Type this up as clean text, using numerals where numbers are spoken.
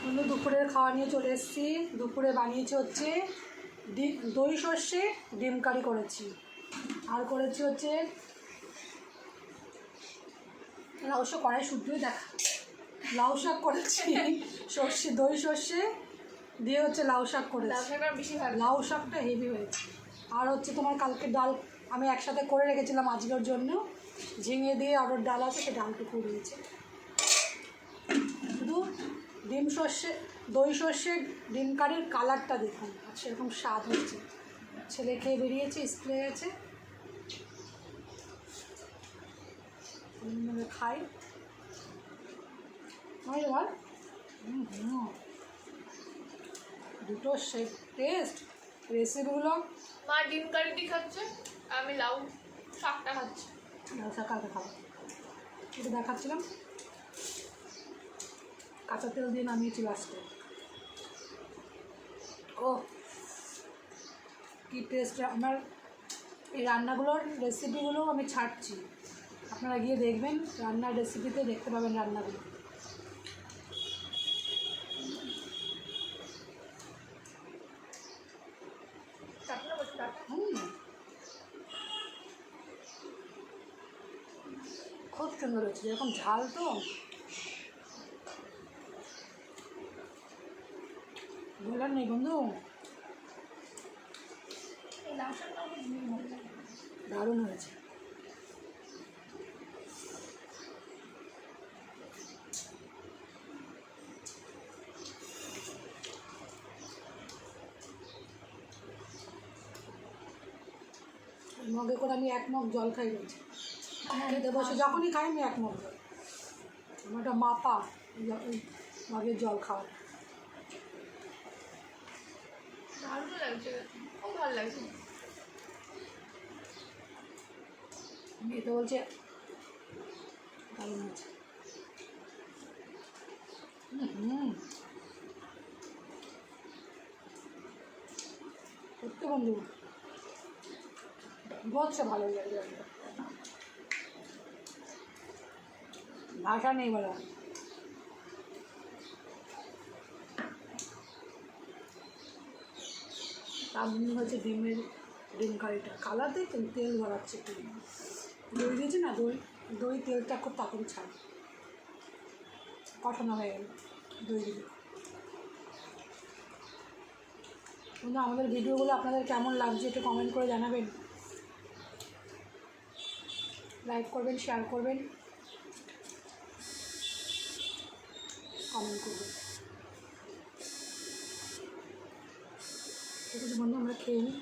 বন্ধু দুপুরের খাওয়া নিয়ে চলে এসেছি। দুপুরে বানিয়েছি হচ্ছে দই সর্ষে ডিম কারি করেছি, আর করেছি হচ্ছে অবশ্য কড়াই শুদ্ধই দেখা লাউ শাক করেছি। দই সর্ষে দিয়ে হচ্ছে লাউ শাক করেছি। লাউ শাকটা হেভি হয়েছে। আর হচ্ছে তোমার কালকে ডাল আমি একসাথে করে রেখেছিলাম আজকের জন্য, ঝিঙে দিয়ে আরও ডাল আছে, সে ডালটুকু রয়েছে। শুধু ডিম সর্ষে দই সর্ষে ডিম কারির কালারটা দেখুন, আর সেরকম স্বাদ হচ্ছে। ছেলে খেয়ে বেরিয়েছে, স্কুলে গেছে, খাই বল। দুটো সে টেস্ট। রেসিপিগুলো মা ডিম কারিটি খাচ্ছে, আমি লাউ শাকটা খাচ্ছি। লাউ শাক কালকে খাবো, এটা দেখাচ্ছিলাম। কাঁচা তেল দিয়ে নামিয়েছি লাস্টে। ও কী টেস্ট! আমার এই রান্নাগুলোর রেসিপিগুলো আমি ছাড়ছি, আপনারা গিয়ে দেখবেন, রান্নার রেসিপিতে দেখতে পাবেন রান্নাগুলো। খুব সুন্দর হয়েছে, যেরকম ঝাল তো বলার নেই বন্ধু, দারুণ হয়েছে। মগে করে আমি 1 মগ জল খাই রয়েছি, খেতে বসে যখনই খাই আমি 1 মগ জল। আমার একটা মাপা মগের জল খাওয়া। দারুণ লাগছে, খুব ভালো লাগছে। মেয়ে তো বলছে দারুণ আছে। সত্যি বন্ধু বলছে ভালো লাগে, ভাষা নেই বলা। তার হচ্ছে ডিম কারিটা কালার দেখছেন, তেল ভরাচ্ছে একটু, দই দিয়েছে না, দই তেলটা খুব তাড়াতাড়ি ছাড়ে, কষানো হয়ে গেল দই দিয়ে। কিন্তু আমাদের ভিডিওগুলো আপনাদের কেমন লাগছে একটু কমেন্ট করে জানাবেন, লাইক করবেন, শেয়ার করবেন, কমেন্ট করবেন। ঠিক আছে বন্ধু, আমরা খেয়ে নিই।